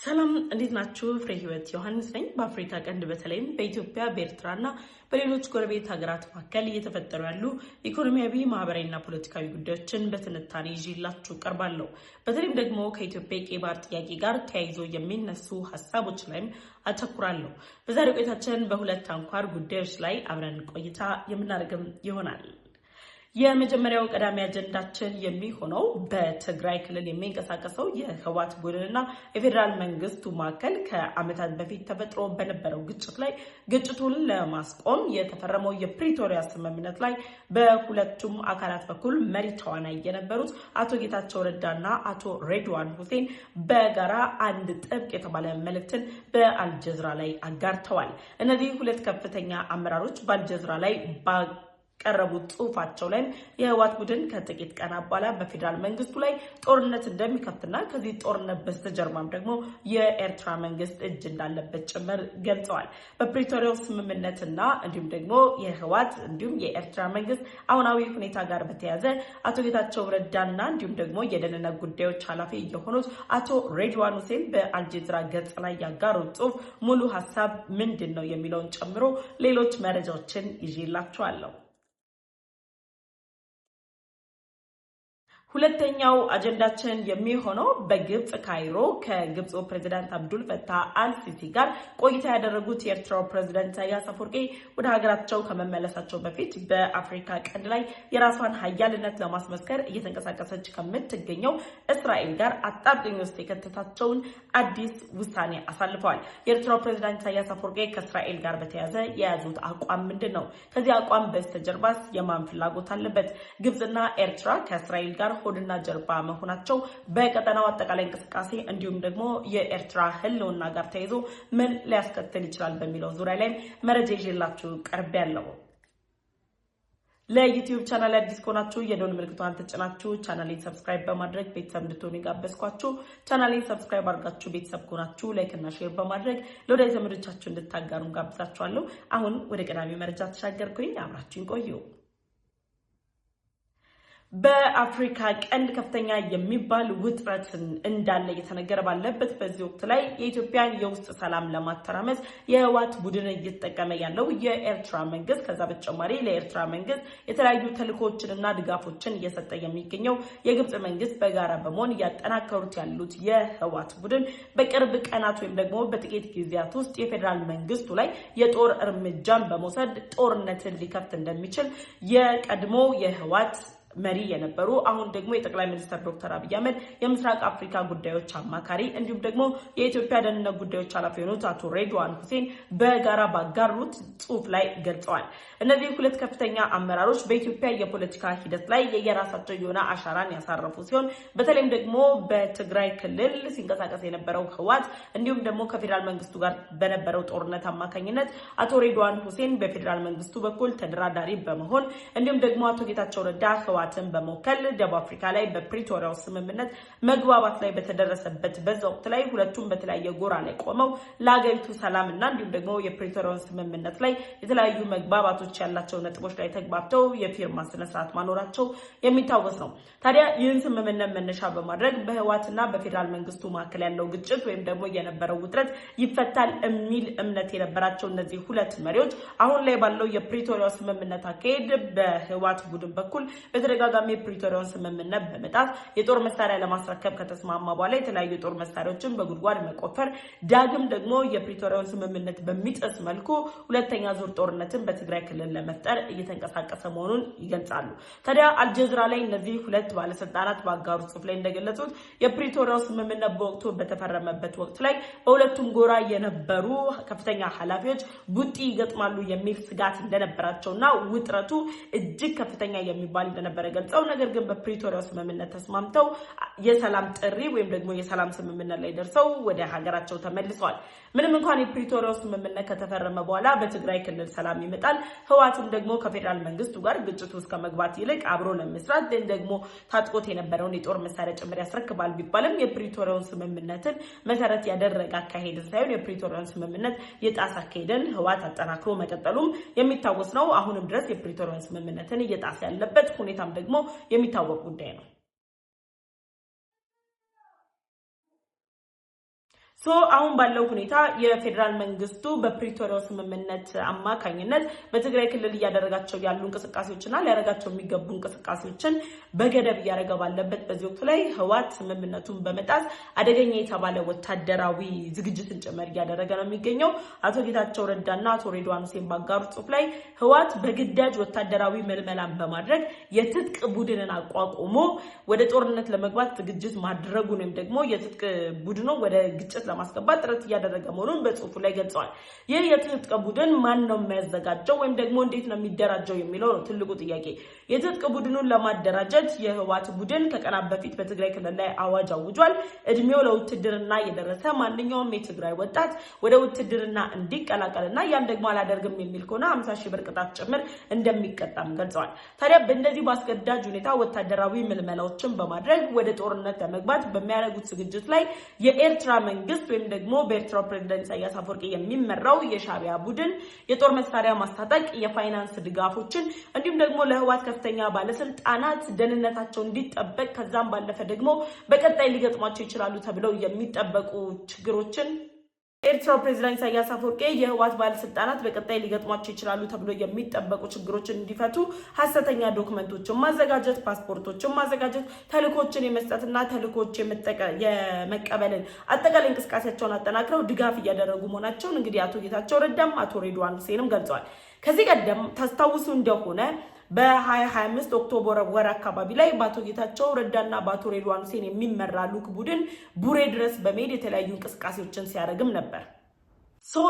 ሰላም እንዴት ናችሁ? ፍሬ ህይወት ዮሐንስ ነኝ። በአፍሪካ ቀንድ በተለይም በኢትዮጵያ በኤርትራና በሌሎች ጎረቤት ሀገራት መካከል እየተፈጠሩ ያሉ ኢኮኖሚያዊ፣ ማህበራዊና ፖለቲካዊ ጉዳዮችን በትንታኔ ይዤላችሁ ቀርባለሁ። በተለይም ደግሞ ከኢትዮጵያ የቀይ ባህር ጥያቄ ጋር ተያይዞ የሚነሱ ሀሳቦች ላይም አተኩራለሁ። በዛሬው ቆይታችን በሁለት አንኳር ጉዳዮች ላይ አብረን ቆይታ የምናደርግም ይሆናል። የመጀመሪያው ቀዳሚ አጀንዳችን የሚሆነው በትግራይ ክልል የሚንቀሳቀሰው የህወሓት ቡድንና የፌዴራል መንግስቱ መካከል ከዓመታት በፊት ተፈጥሮ በነበረው ግጭት ላይ ግጭቱን ለማስቆም የተፈረመው የፕሪቶሪያ ስምምነት ላይ በሁለቱም አካላት በኩል መሪ ተዋናይ የነበሩት አቶ ጌታቸው ረዳና አቶ ሬድዋን ሁሴን በጋራ አንድ ጥብቅ የተባለ መልእክትን በአልጀዝራ ላይ አጋርተዋል። እነዚህ ሁለት ከፍተኛ አመራሮች በአልጀዝራ ላይ ቀረቡት ጽሁፋቸው ላይ የህወሓት ቡድን ከጥቂት ቀናት በኋላ በፌዴራል መንግስቱ ላይ ጦርነት እንደሚከፍትና ከዚህ ጦርነት በስተጀርባም ደግሞ የኤርትራ መንግስት እጅ እንዳለበት ጭምር ገልጸዋል። በፕሪቶሪያው ስምምነትና እንዲሁም ደግሞ የህወሓት እንዲሁም የኤርትራ መንግስት አሁናዊ ሁኔታ ጋር በተያያዘ አቶ ጌታቸው ረዳና እንዲሁም ደግሞ የደህንነት ጉዳዮች ኃላፊ የሆኑት አቶ ሬድዋን ሁሴን በአልጀዝራ ገጽ ላይ ያጋሩት ጽሁፍ ሙሉ ሀሳብ ምንድን ነው የሚለውን ጨምሮ ሌሎች መረጃዎችን ይዤላችኋለሁ። ሁለተኛው አጀንዳችን የሚሆነው በግብጽ ካይሮ ከግብጽ ፕሬዝዳንት አብዱል ፈታህ አልሲሲ ጋር ቆይታ ያደረጉት የኤርትራው ፕሬዝዳንት ኢሳያስ አፈወርቂ ወደ ሀገራቸው ከመመለሳቸው በፊት በአፍሪካ ቀንድ ላይ የራሷን ሀያልነት ለማስመስከር እየተንቀሳቀሰች ከምትገኘው እስራኤል ጋር አጣብቂኝ ውስጥ የከተታቸውን አዲስ ውሳኔ አሳልፈዋል። የኤርትራው ፕሬዝዳንት ኢሳያስ አፈወርቂ ከእስራኤል ጋር በተያያዘ የያዙት አቋም ምንድን ነው? ከዚህ አቋም በስተጀርባስ የማን ፍላጎት አለበት? ግብጽና ኤርትራ ከእስራኤል ጋር ሆድና ጀርባ መሆናቸው በቀጠናው አጠቃላይ እንቅስቃሴ እንዲሁም ደግሞ የኤርትራ ህልውና ጋር ተያይዞ ምን ሊያስከትል ይችላል በሚለው ዙሪያ ላይ መረጃ ይዤላችሁ ቀርቤያለሁ። ለዩቲዩብ ቻናል አዲስ ከሆናችሁ የደወል ምልክቷን ተጭናችሁ ቻናሌን ሰብስክራይብ በማድረግ ቤተሰብ እንድትሆኑ ጋበዝኳችሁ። ቻናሌን ሰብስክራይብ አድርጋችሁ ቤተሰብ ከሆናችሁ ላይክ እና ሼር በማድረግ ለወዳጅ ዘመዶቻችሁ እንድታጋሩ ጋብዛችኋለሁ። አሁን ወደ ቀዳሚ መረጃ ተሻገርኩኝ። አብራችሁን ቆዩ። በአፍሪካ ቀንድ ከፍተኛ የሚባል ውጥረት እንዳለ እየተነገረ ባለበት በዚህ ወቅት ላይ የኢትዮጵያን የውስጥ ሰላም ለማተራመስ የህወሓት ቡድን እየተጠቀመ ያለው የኤርትራ መንግስት ከዛ በተጨማሪ ለኤርትራ መንግስት የተለያዩ ተልእኮዎችንና ድጋፎችን እየሰጠ የሚገኘው የግብጽ መንግስት በጋራ በመሆን እያጠናከሩት ያሉት የህወሓት ቡድን በቅርብ ቀናት ወይም ደግሞ በጥቂት ጊዜያት ውስጥ የፌዴራል መንግስቱ ላይ የጦር እርምጃን በመውሰድ ጦርነትን ሊከፍት እንደሚችል የቀድሞ የህወሓት መሪ የነበሩ አሁን ደግሞ የጠቅላይ ሚኒስትር ዶክተር አብይ አህመድ የምስራቅ አፍሪካ ጉዳዮች አማካሪ እንዲሁም ደግሞ የኢትዮጵያ ደህንነት ጉዳዮች ኃላፊ የሆኑት አቶ ሬድዋን ሁሴን በጋራ ባጋሩት ጽሁፍ ላይ ገልጸዋል። እነዚህ ሁለት ከፍተኛ አመራሮች በኢትዮጵያ የፖለቲካ ሂደት ላይ የየራሳቸው የሆነ አሻራን ያሳረፉ ሲሆን በተለይም ደግሞ በትግራይ ክልል ሲንቀሳቀስ የነበረው ህወሓት እንዲሁም ደግሞ ከፌዴራል መንግስቱ ጋር በነበረው ጦርነት አማካኝነት አቶ ሬድዋን ሁሴን በፌዴራል መንግስቱ በኩል ተደራዳሪ በመሆን እንዲሁም ደግሞ አቶ ጌታቸው ረዳ ህወሓትን በመወከል ደቡብ አፍሪካ ላይ በፕሪቶሪያው ስምምነት መግባባት ላይ በተደረሰበት በዛ ወቅት ላይ ሁለቱም በተለያየ ጎራ ላይ ቆመው ለሀገሪቱ ሰላምና እንዲሁም ደግሞ የፕሪቶሪያው ስምምነት ላይ የተለያዩ መግባባቶች ያላቸው ነጥቦች ላይ ተግባብተው የፊርማ ስነ ስርዓት ማኖራቸው የሚታወስ ነው። ታዲያ ይህን ስምምነት መነሻ በማድረግ በህወሓትና በፌዴራል መንግስቱ መካከል ያለው ግጭት ወይም ደግሞ የነበረው ውጥረት ይፈታል የሚል እምነት የነበራቸው እነዚህ ሁለት መሪዎች አሁን ላይ ባለው የፕሪቶሪያው ስምምነት አካሄድ በህወሓት ቡድን በኩል በተደጋጋሚ የፕሪቶሪያውን ስምምነት በመጣስ የጦር መሳሪያ ለማስረከብ ከተስማማ በኋላ የተለያዩ የጦር መሳሪያዎችን በጉድጓድ መቆፈር ዳግም ደግሞ የፕሪቶሪያውን ስምምነት በሚጥስ መልኩ ሁለተኛ ዙር ጦርነትን በትግራይ ክልል ለመፍጠር እየተንቀሳቀሰ መሆኑን ይገልጻሉ። ታዲያ አልጀዝራ ላይ እነዚህ ሁለት ባለስልጣናት ባጋሩ ጽሑፍ ላይ እንደገለጹት የፕሪቶሪያው ስምምነት በወቅቱ በተፈረመበት ወቅት ላይ በሁለቱም ጎራ የነበሩ ከፍተኛ ኃላፊዎች ቡጢ ይገጥማሉ የሚል ስጋት እንደነበራቸውና ውጥረቱ እጅግ ከፍተኛ የሚባል እንደነበረ ገልጸው ነገር ግን በፕሪቶሪያው ስምምነት ተስማምተው የሰላም ጥሪ ወይም ደግሞ የሰላም ስምምነት ላይ ደርሰው ወደ ሀገራቸው ተመልሰዋል። ምንም እንኳን የፕሪቶሪያው ስምምነት ከተፈረመ በኋላ በትግራይ ክልል ሰላም ይመጣል፣ ህወሓትም ደግሞ ከፌዴራል መንግስቱ ጋር ግጭቱ እስከ መግባት ይልቅ አብሮ ለመስራት ደግሞ ታጥቆት የነበረውን የጦር መሳሪያ ጭምር ያስረክባል ቢባልም የፕሪቶሪያውን ስምምነትን መሰረት ያደረገ አካሄድን ሳይሆን የፕሪቶሪያውን ስምምነት የጣሰ አካሄድን ህወሓት አጠናክሮ መቀጠሉም የሚታወስ ነው። አሁንም ድረስ የፕሪቶሪያውን ስምምነትን እየጣሰ ያለበት ሁኔታም ደግሞ የሚታወቅ ጉዳይ ነው። አሁን ባለው ሁኔታ የፌደራል መንግስቱ በፕሪቶሪያው ስምምነት አማካኝነት በትግራይ ክልል ያደረጋቸው ያሉ እንቅስቃሴዎችና ሊያደርጋቸው የሚገቡ እንቅስቃሴዎችን በገደብ ያደረገ ባለበት በዚህ ወቅት ላይ ህወሓት ስምምነቱን በመጣስ አደገኛ የተባለ ወታደራዊ ዝግጅትን ጭምር ያደረገ ነው የሚገኘው። አቶ ጌታቸው ረዳና አቶ ሬድዋን ሁሴን ባጋሩት ጽሑፍ ላይ ህወሓት በግዳጅ ወታደራዊ መልመላን በማድረግ የትጥቅ ቡድንን አቋቁሞ ወደ ጦርነት ለመግባት ዝግጅት ማድረጉን ወይም ደግሞ የትጥቅ ቡድኑ ወደ ግጭት ለማስገባት ጥረት ያደረገ መሆኑን በጽሁፉ ላይ ገልጸዋል። ይህ የትጥቅ ቡድን ማን ነው የሚያዘጋጀው ወይም ደግሞ እንዴት ነው የሚደራጀው የሚለው ነው ትልቁ ጥያቄ። የትጥቅ ቡድኑን ለማደራጀት የህወሓት ቡድን ከቀናት በፊት በትግራይ ክልል ላይ አዋጅ አውጇል። እድሜው ለውትድርና የደረሰ ማንኛውም የትግራይ ወጣት ወደ ውትድርና እንዲቀላቀልና ያን ደግሞ አላደርግም የሚል ከሆነ 50,000 ብር ቅጣት ጭምር እንደሚቀጣም ገልጸዋል። ታዲያ በእንደዚህ በአስገዳጅ ሁኔታ ወታደራዊ ምልመላዎችን በማድረግ ወደ ጦርነት ለመግባት በሚያደርጉት ዝግጅት ላይ የኤርትራ መንግስት ወይም ደግሞ በኤርትራው ፕሬዝዳንት ኢሳያስ አፈወርቂ የሚመራው የሻዕቢያ ቡድን የጦር መሳሪያ ማስታጠቅ፣ የፋይናንስ ድጋፎችን እንዲሁም ደግሞ ለህወሓት ከፍተኛ ባለስልጣናት ደህንነታቸው እንዲጠበቅ ከዛም ባለፈ ደግሞ በቀጣይ ሊገጥሟቸው ይችላሉ ተብለው የሚጠበቁ ችግሮችን ኤርትራው ፕሬዝዳንት ኢሳያስ አፈወርቂ የህወሓት ባለስልጣናት በቀጣይ ሊገጥሟቸው ይችላሉ ተብሎ የሚጠበቁ ችግሮችን እንዲፈቱ ሐሰተኛ ዶክመንቶችን ማዘጋጀት፣ ፓስፖርቶችን ማዘጋጀት፣ ተልእኮችን የመስጠትና ተልእኮች የመቀበልን አጠቃላይ እንቅስቃሴያቸውን አጠናክረው ድጋፍ እያደረጉ መሆናቸውን እንግዲህ አቶ ጌታቸው ረዳም አቶ ሬድዋን ሁሴንም ገልጸዋል። ከዚህ ቀደም ታስታውሱ እንደሆነ በ2025 ኦክቶበር ወር አካባቢ ላይ በአቶ ጌታቸው ረዳና በአቶ ሬድዋን ሁሴን የሚመራ ልዑክ ቡድን ቡሬ ድረስ በመሄድ የተለያዩ እንቅስቃሴዎችን ሲያደርግም ነበር።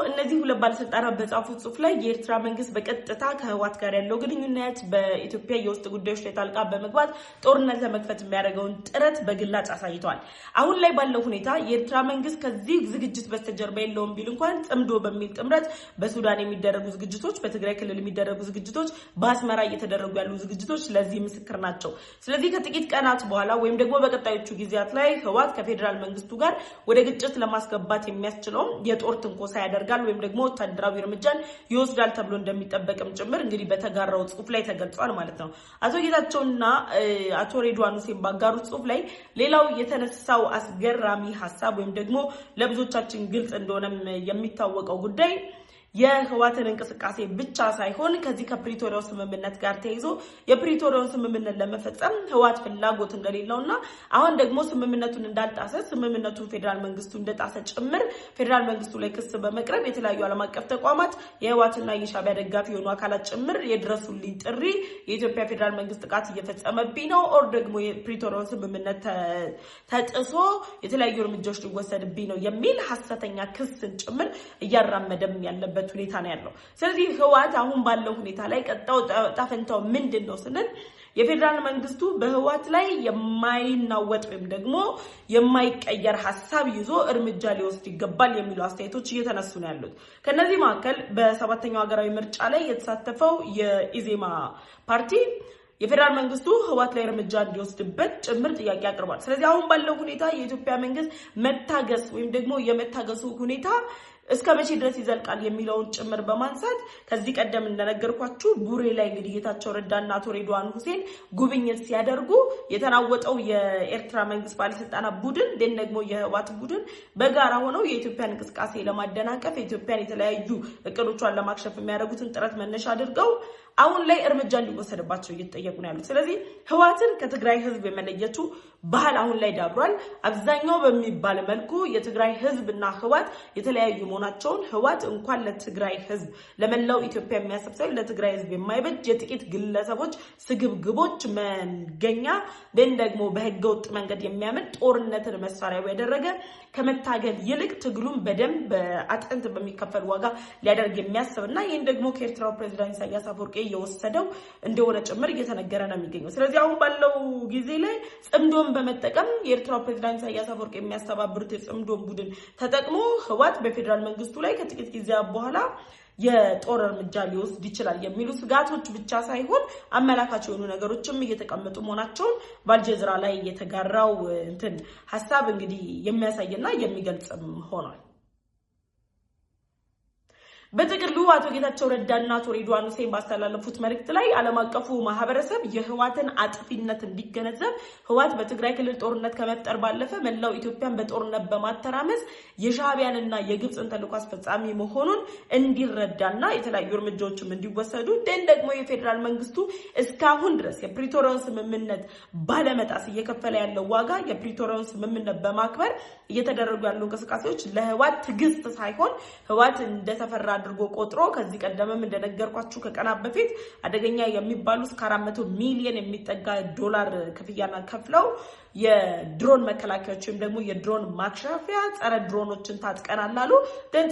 እነዚህ ሁለት ባለስልጣናት በጻፉት ጽሑፍ ላይ የኤርትራ መንግስት በቀጥታ ከህወሓት ጋር ያለው ግንኙነት በኢትዮጵያ የውስጥ ጉዳዮች ላይ ጣልቃ በመግባት ጦርነት ለመክፈት የሚያደርገውን ጥረት በግላጭ አሳይተዋል። አሁን ላይ ባለው ሁኔታ የኤርትራ መንግስት ከዚህ ዝግጅት በስተጀርባ የለውም ቢል እንኳን ጽምዶ በሚል ጥምረት በሱዳን የሚደረጉ ዝግጅቶች፣ በትግራይ ክልል የሚደረጉ ዝግጅቶች፣ በአስመራ እየተደረጉ ያሉ ዝግጅቶች ለዚህ ምስክር ናቸው። ስለዚህ ከጥቂት ቀናት በኋላ ወይም ደግሞ በቀጣዮቹ ጊዜያት ላይ ህወሓት ከፌዴራል መንግስቱ ጋር ወደ ግጭት ለማስገባት የሚያስችለውን የጦር ትንኮሳ ያደርጋል ወይም ደግሞ ወታደራዊ እርምጃን ይወስዳል ተብሎ እንደሚጠበቅም ጭምር እንግዲህ በተጋራው ጽሑፍ ላይ ተገልጿል ማለት ነው። አቶ ጌታቸውና አቶ ሬድዋን ሁሴን ባጋሩት ጽሑፍ ላይ ሌላው የተነሳው አስገራሚ ሐሳብ ወይም ደግሞ ለብዙዎቻችን ግልጽ እንደሆነም የሚታወቀው ጉዳይ የህወሓትን እንቅስቃሴ ብቻ ሳይሆን ከዚህ ከፕሪቶሪያው ስምምነት ጋር ተይዞ የፕሪቶሪያው ስምምነት ለመፈጸም ህወሓት ፍላጎት እንደሌለውና አሁን ደግሞ ስምምነቱን እንዳልጣሰ ስምምነቱ ፌደራል መንግስቱ እንደጣሰ ጭምር ፌደራል መንግስቱ ላይ ክስ በመቅረብ የተለያዩ ዓለም አቀፍ ተቋማት የህወሓትና የሻዕቢያ ደጋፊ የሆኑ አካላት ጭምር የድረሱልኝ ጥሪ የኢትዮጵያ ፌደራል መንግስት ጥቃት እየፈጸመብኝ ነው ኦር ደግሞ የፕሪቶሪያው ስምምነት ተጥሶ የተለያዩ እርምጃዎች ሊወሰድብኝ ነው የሚል ሐሰተኛ ክስን ጭምር እያራመደም ያለበት ሁኔታ ነው ያለው። ስለዚህ ህወሓት አሁን ባለው ሁኔታ ላይ ቀጣው ጣፈንታው ምንድነው ስንል የፌደራል መንግስቱ በህወሓት ላይ የማይናወጥ ወይም ደግሞ የማይቀየር ሐሳብ ይዞ እርምጃ ሊወስድ ይገባል የሚሉ አስተያየቶች እየተነሱ ነው ያሉት። ከነዚህ መካከል በሰባተኛው ሀገራዊ ምርጫ ላይ የተሳተፈው የኢዜማ ፓርቲ የፌደራል መንግስቱ ህወሓት ላይ እርምጃ እንዲወስድበት ጭምር ጥያቄ አቅርቧል። ስለዚህ አሁን ባለው ሁኔታ የኢትዮጵያ መንግስት መታገስ ወይም ደግሞ የመታገሱ ሁኔታ እስከ መቼ ድረስ ይዘልቃል የሚለውን ጭምር በማንሳት ከዚህ ቀደም እንደነገርኳችሁ ቡሬ ላይ እንግዲህ ጌታቸው ረዳና አቶ ሬድዋን ሁሴን ጉብኝት ሲያደርጉ የተናወጠው የኤርትራ መንግስት ባለስልጣናት ቡድን ደግሞ የህወሓት ቡድን በጋራ ሆነው የኢትዮጵያን እንቅስቃሴ ለማደናቀፍ የኢትዮጵያን የተለያዩ እቅዶቿን ለማክሸፍ የሚያደርጉትን ጥረት መነሻ አድርገው አሁን ላይ እርምጃ እንዲወሰድባቸው እየተጠየቁ ነው ያሉት። ስለዚህ ህወሓትን ከትግራይ ህዝብ የመለየቱ ባህል አሁን ላይ ዳብሯል። አብዛኛው በሚባል መልኩ የትግራይ ህዝብና ህወሓት የተለያዩ መሆናቸውን ህወሓት እንኳን ለትግራይ ህዝብ ለመላው ኢትዮጵያ የሚያስብ ሳይሆን ለትግራይ ህዝብ የማይበጅ የጥቂት ግለሰቦች ስግብግቦች መገኛ ደግሞ በህገወጥ መንገድ የሚያምን ጦርነትን መሳሪያው ያደረገ ከመታገል ይልቅ ትግሉን በደንብ በአጥንት በሚከፈል ዋጋ ሊያደርግ የሚያስብና ይህን ደግሞ ከኤርትራው ፕሬዝዳንት ኢሳያስ አፈወርቂ የወሰደው እንደሆነ ጭምር እየተነገረ ነው የሚገኘው። ስለዚህ አሁን ባለው ጊዜ ላይ ጽምዶን በመጠቀም የኤርትራው ፕሬዝዳንት ኢሳያስ አፈወርቂ የሚያስተባብሩት የጽምዶን ቡድን ተጠቅሞ ህወሓት በፌደራል መንግስቱ ላይ ከጥቂት ጊዜያት በኋላ የጦር እርምጃ ሊወስድ ይችላል የሚሉ ስጋቶች ብቻ ሳይሆን አመላካች የሆኑ ነገሮችም እየተቀመጡ መሆናቸውን በአልጀዚራ ላይ የተጋራው ሐሳብ እንግዲህ የሚያሳይና የሚገልጽም ሆኗል። በጥቅሉ አቶ ጌታቸው ረዳና አቶ ሬድዋን ሁሴን ባስተላለፉት መልእክት ላይ ዓለም አቀፉ ማህበረሰብ የህዋትን አጥፊነት እንዲገነዘብ ህዋት በትግራይ ክልል ጦርነት ከመፍጠር ባለፈ መላው ኢትዮጵያን በጦርነት በማተራመስ የሻዕቢያንና የግብጽን ተልዕኮ አስፈጻሚ መሆኑን እንዲረዳና የተለያዩ እርምጃዎችም እንዲወሰዱ ደግሞ የፌደራል መንግስቱ እስካሁን ድረስ የፕሪቶሪያውን ስምምነት ባለመጣስ እየከፈለ ያለው ዋጋ የፕሪቶሪያውን ስምምነት በማክበር እየተደረጉ ያሉ እንቅስቃሴዎች ለህዋት ትግስት ሳይሆን ህዋት እንደተፈራ አድርጎ ቆጥሮ ከዚህ ቀደምም እንደነገርኳችሁ ከቀናት በፊት አደገኛ የሚባሉ እስከ 400 ሚሊዮን የሚጠጋ ዶላር ክፍያና ከፍለው የድሮን መከላከያዎችም ደግሞ የድሮን ማክሸፊያ ጸረ ድሮኖችን ታጥቀናል አሉ።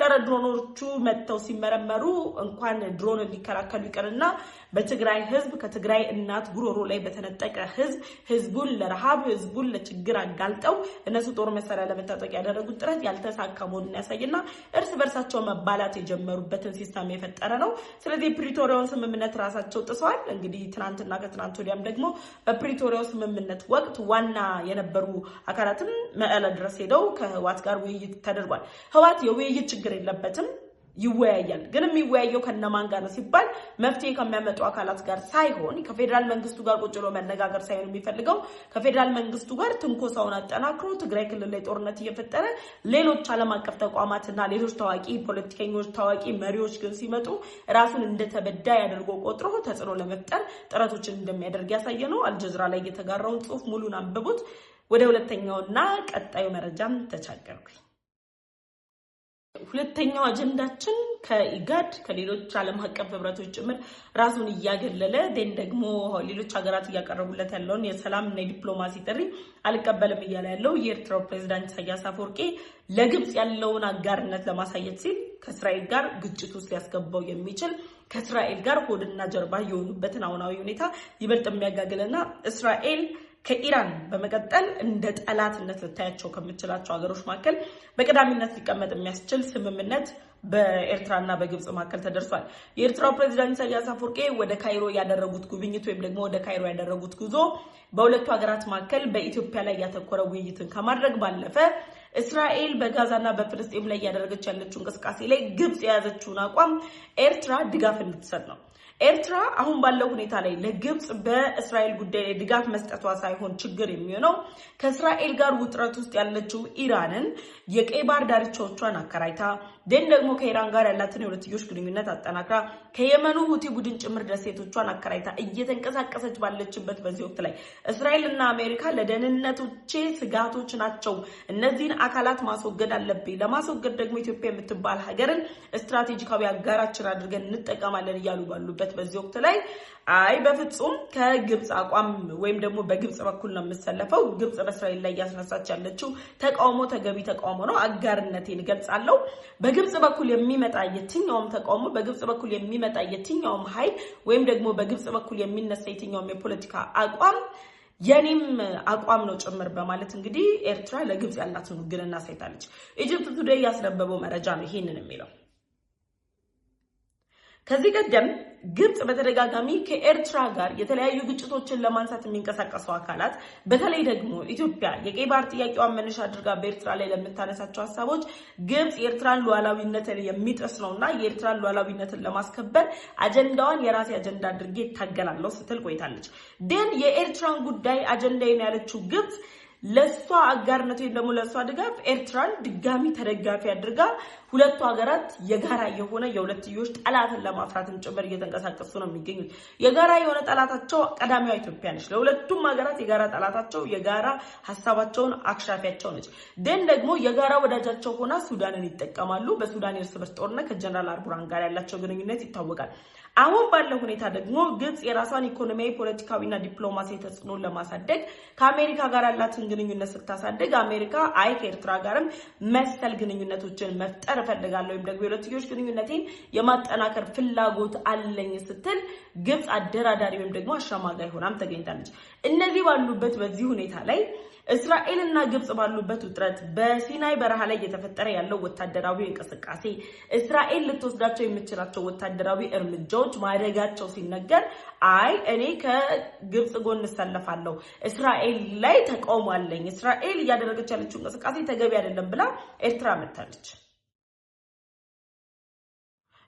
ጸረ ድሮኖቹ መጥተው ሲመረመሩ እንኳን ድሮን ሊከላከሉ ይቀርና በትግራይ ህዝብ ከትግራይ እናት ጉሮሮ ላይ በተነጠቀ ህዝቡን ለረሃብ ህዝቡን ለችግር አጋልጠው እነሱ ጦር መሳሪያ ለመታጠቅ ያደረጉት ጥረት ያልተሳካ መሆኑን ያሳይና እርስ በርሳቸው መባላት የጀመሩበትን ሲስተም የፈጠረ ነው። ስለዚህ ፕሪቶሪያውን ስምምነት ራሳቸው ጥሰዋል። እንግዲህ ትናንትና ከትናንት ወዲያም ደግሞ በፕሪቶሪያው ስምምነት ወቅት ዋና የነበሩ አካላትም መቀለ ድረስ ሄደው ከህዋት ጋር ውይይት ተደርጓል። ህዋት የውይይት ችግር የለበትም፣ ይወያያል። ግን የሚወያየው ከነማን ጋር ነው ሲባል መፍትሄ ከሚያመጡ አካላት ጋር ሳይሆን ከፌደራል መንግስቱ ጋር ቁጭ ብሎ መነጋገር ሳይሆን የሚፈልገው ከፌደራል መንግስቱ ጋር ትንኮሳውን አጠናክሮ ትግራይ ክልል ላይ ጦርነት እየፈጠረ ሌሎች ዓለም አቀፍ ተቋማትና ሌሎች ታዋቂ ፖለቲከኞች ታዋቂ መሪዎች ግን ሲመጡ ራሱን እንደተበዳይ አድርጎ ቆጥሮ ተጽዕኖ ለመፍጠር ጥረቶችን እንደሚያደርግ ያሳየ ነው። አልጀዚራ ላይ የተጋራውን ጽሑፍ ሙሉን አንብቡት። ወደ ሁለተኛውና ቀጣዩ መረጃም ተቻገርኩኝ። ሁለተኛው አጀንዳችን ከኢጋድ ከሌሎች ዓለም አቀፍ ህብረቶች ጭምር ራሱን እያገለለ ደግሞ ሌሎች ሀገራት እያቀረቡለት ያለውን የሰላምና የዲፕሎማሲ ጥሪ አልቀበልም እያለ ያለው የኤርትራው ፕሬዝዳንት ኢሳያስ አፈወርቂ ለግብጽ ያለውን አጋርነት ለማሳየት ሲል ከእስራኤል ጋር ግጭት ውስጥ ሊያስገባው የሚችል ከእስራኤል ጋር ሆድና ጀርባ የሆኑበትን አሁናዊ ሁኔታ ይበልጥ የሚያጋግልና እስራኤል ከኢራን በመቀጠል እንደ ጠላትነት ልታያቸው ከምትችላቸው ሀገሮች መካከል በቀዳሚነት ሊቀመጥ የሚያስችል ስምምነት በኤርትራና በግብጽ መካከል ተደርሷል። የኤርትራው ፕሬዝዳንት ኢሳያስ አፈወርቂ ወደ ካይሮ ያደረጉት ጉብኝት ወይም ደግሞ ወደ ካይሮ ያደረጉት ጉዞ በሁለቱ ሀገራት መካከል በኢትዮጵያ ላይ ያተኮረ ውይይትን ከማድረግ ባለፈ እስራኤል በጋዛና በፍልስጤም ላይ ያደረገች ያለችው እንቅስቃሴ ላይ ግብጽ የያዘችውን አቋም ኤርትራ ድጋፍ እንድትሰጥ ነው። ኤርትራ አሁን ባለው ሁኔታ ላይ ለግብጽ በእስራኤል ጉዳይ ላይ ድጋፍ መስጠቷ ሳይሆን ችግር የሚሆነው ከእስራኤል ጋር ውጥረት ውስጥ ያለችው ኢራንን የቀይ ባህር ዳርቻዎቿን አከራይታ ደግሞ ከኢራን ጋር ያላትን የሁለትዮሽ ግንኙነት አጠናክራ ከየመኑ ሁቲ ቡድን ጭምር ደሴቶቿን አከራይታ እየተንቀሳቀሰች ባለችበት በዚህ ወቅት ላይ እስራኤልና አሜሪካ ለደህንነቶቼ ስጋቶች ናቸው፣ እነዚህን አካላት ማስወገድ አለብኝ፣ ለማስወገድ ደግሞ ኢትዮጵያ የምትባል ሀገርን ስትራቴጂካዊ አጋራችን አድርገን እንጠቀማለን እያሉ ባሉበት በዚህ ወቅት ላይ አይ በፍጹም ከግብጽ አቋም ወይም ደግሞ በግብጽ በኩል ነው የምሰለፈው፣ ግብጽ በእስራኤል ላይ ያስነሳች ያለችው ተቃውሞ ተገቢ ተቃውሞ ነው፣ አጋርነቴን ገልጻለሁ። በግብጽ በኩል የሚመጣ የትኛውም ተቃውሞ፣ በግብጽ በኩል የሚመጣ የትኛውም ኃይል ወይም ደግሞ በግብጽ በኩል የሚነሳ የትኛውም የፖለቲካ አቋም የኔም አቋም ነው ጭምር በማለት እንግዲህ ኤርትራ ለግብጽ ያላትን ውግንና ሳይታለች። ኢጂፕት ቱዴይ ያስነበበው መረጃ ነው ይሄንን የሚለው። ከዚህ ቀደም ግብጽ በተደጋጋሚ ከኤርትራ ጋር የተለያዩ ግጭቶችን ለማንሳት የሚንቀሳቀሱ አካላት በተለይ ደግሞ ኢትዮጵያ የቀይ ባህር ጥያቄዋን መነሻ አድርጋ በኤርትራ ላይ ለምታነሳቸው ሐሳቦች ግብጽ የኤርትራን ሉዓላዊነትን የሚጥስ ነውና የኤርትራን ሉዓላዊነትን ለማስከበር አጀንዳዋን የራሴ አጀንዳ አድርጌ ታገላለሁ ስትል ቆይታለች። የኤርትራን ጉዳይ አጀንዳዬን ያለችው ግብጽ ለሷ አጋርነት ወይም ደግሞ ለሷ ድጋፍ ኤርትራን ድጋሚ ተደጋፊ አድርጋ ሁለቱ ሀገራት የጋራ የሆነ የሁለትዮሽ ጠላትን ለማፍራትም ጭምር እየተንቀሳቀሱ ነው የሚገኙት። የጋራ የሆነ ጠላታቸው ቀዳሚዋ ኢትዮጵያ ነች። ለሁለቱም ሀገራት የጋራ ጠላታቸው የጋራ ሐሳባቸውን አክሻፊያቸው ነች። ደግሞ የጋራ ወዳጃቸው ሆና ሱዳንን ይጠቀማሉ። በሱዳን የእርስ በርስ ጦርነት ከጀነራል አልቡርሃን ጋር ያላቸው ግንኙነት ይታወቃል። አሁን ባለው ሁኔታ ደግሞ ግብጽ የራሷን ኢኮኖሚያዊ ፖለቲካዊና ዲፕሎማሲ ተጽዕኖ ለማሳደግ ከአሜሪካ ጋር ያላትን ግንኙነት ስታሳደግ አሜሪካ አይ ከኤርትራ ጋርም መሰል ግንኙነቶችን መፍጠር እፈልጋለሁ ወይም ደግሞ የሁለትዮሽ ግንኙነቴን የማጠናከር ፍላጎት አለኝ ስትል ግብጽ አደራዳሪ ወይም ደግሞ አሸማጋይ ሆናም ተገኝታለች። እነዚህ ባሉበት በዚህ ሁኔታ ላይ እስራኤልና ግብጽ ባሉበት ውጥረት በሲናይ በረሃ ላይ እየተፈጠረ ያለው ወታደራዊ እንቅስቃሴ እስራኤል ልትወስዳቸው የምትችላቸው ወታደራዊ እርምጃዎች ማደጋቸው ሲነገር አይ እኔ ከግብጽ ጎን እሰለፋለሁ፣ እስራኤል ላይ ተቃውሞ አለኝ፣ እስራኤል እያደረገች ያለችው እንቅስቃሴ ተገቢ አይደለም ብላ ኤርትራ መታለች።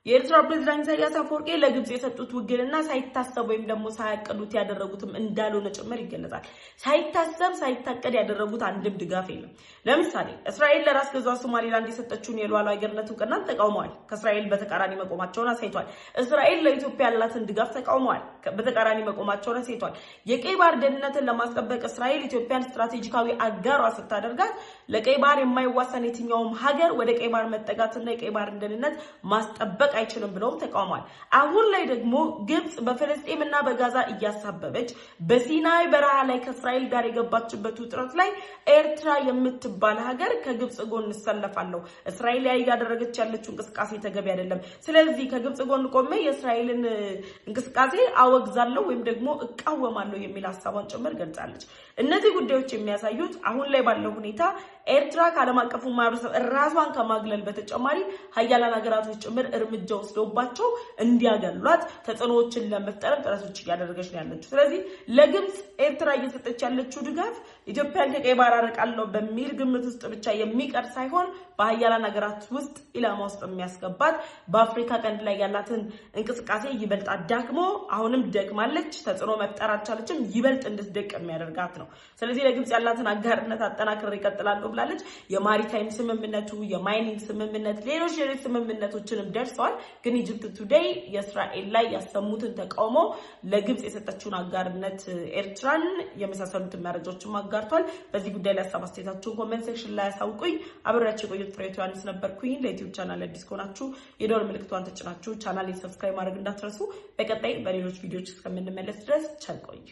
የኤርትራ ፕሬዝዳንት ኢሳያስ አፈወርቂ ለግብጽ የሰጡት ውግንና ሳይታሰብ ወይም ደግሞ ሳያቀዱት ያደረጉትም እንዳልሆነ ጭምር ይገለጻል። ሳይታሰብ ሳይታቀድ ያደረጉት አንድም ድጋፍ የለም። ለምሳሌ እስራኤል ለራስ ገዟ ሶማሊላንድ የሰጠችውን የሉዓላዊ ሀገርነት እውቅናን ተቃውመዋል። ከእስራኤል በተቃራኒ መቆማቸውን አሳይቷል። እስራኤል ለኢትዮጵያ ያላትን ድጋፍ ተቃውመዋል። በተቃራኒ መቆማቸውን አሳይቷል። የቀይ ባህር ደህንነትን ለማስጠበቅ እስራኤል ኢትዮጵያን ስትራቴጂካዊ አጋሯ ስታደርጋት ለቀይ ባህር የማይዋሰን የትኛውም ሀገር ወደ ቀይ ባህር መጠጋትና የቀይ ባህር ደህንነት ማስጠበቅ አይችልም ብለውም ተቃውሟል። አሁን ላይ ደግሞ ግብጽ በፍልስጤምና በጋዛ እያሳበበች በሲናይ በረሃ ላይ ከእስራኤል ጋር የገባችበት ውጥረት ላይ ኤርትራ የምትባል ሀገር ከግብጽ ጎን እሰለፋለሁ፣ እስራኤል ላይ ያደረገች ያለችው እንቅስቃሴ ተገቢ አይደለም፣ ስለዚህ ከግብጽ ጎን ቆሜ የእስራኤልን እንቅስቃሴ አወግዛለሁ ወይም ደግሞ እቃወማለሁ የሚል ሐሳቧን ጭምር ገልጻለች። እነዚህ ጉዳዮች የሚያሳዩት አሁን ላይ ባለው ሁኔታ ኤርትራ ከዓለም አቀፉ ማህበረሰብ ራሷን ከማግለል በተጨማሪ ሀያላን ሀገራቶች ጭምር እርምጃ ወስደውባቸው እንዲያገሏት ተጽዕኖዎችን ለመፍጠር ጥረቶች እያደረገች ነው ያለችው። ስለዚህ ለግብጽ ኤርትራ እየሰጠች ያለችው ድጋፍ ኢትዮጵያን ከቀይ ባህር አርቃለሁ በሚል ግምት ውስጥ ብቻ የሚቀር ሳይሆን በሀያላን ሀገራት ውስጥ ኢላማ ውስጥ የሚያስገባት በአፍሪካ ቀንድ ላይ ያላትን እንቅስቃሴ ይበልጥ አዳክሞ አሁንም ደግማለች፣ ተጽዕኖ መፍጠር አልቻለችም፣ ይበልጥ እንድትደቅ የሚያደርጋት ነው። ስለዚህ ለግብጽ ያላትን አጋርነት አጠናክሬ እቀጥላለሁ ብላለች። የማሪታይም ስምምነቱ፣ የማይኒንግ ስምምነት፣ ሌሎች ስምምነቶችንም ደርሰዋል። ግን ኢጂፕት ቱዴይ የእስራኤል ላይ ያሰሙትን ተቃውሞ ለግብጽ የሰጠችውን አጋርነት ኤርትራን የመሳሰሉትን መረጃዎችን አጋርቷል። በዚህ ጉዳይ ላይ ሀሳብ አስተያየታችሁን ኮሜንት ሴክሽን ላይ አሳውቁኝ። አብሬያችሁ የቆየሁት ፍሬህይወት ዮሐንስ ነበርኩኝ። ለዩቲዩብ ቻናል አዲስ ከሆናችሁ የደወል ምልክቷን ተጭናችሁ ቻናሌን ሰብስክራይብ ማድረግ እንዳትረሱ። በቀጣይ በሌሎች ቪዲዮዎች እስከምንመለስ ድረስ ቸር ቆዩ።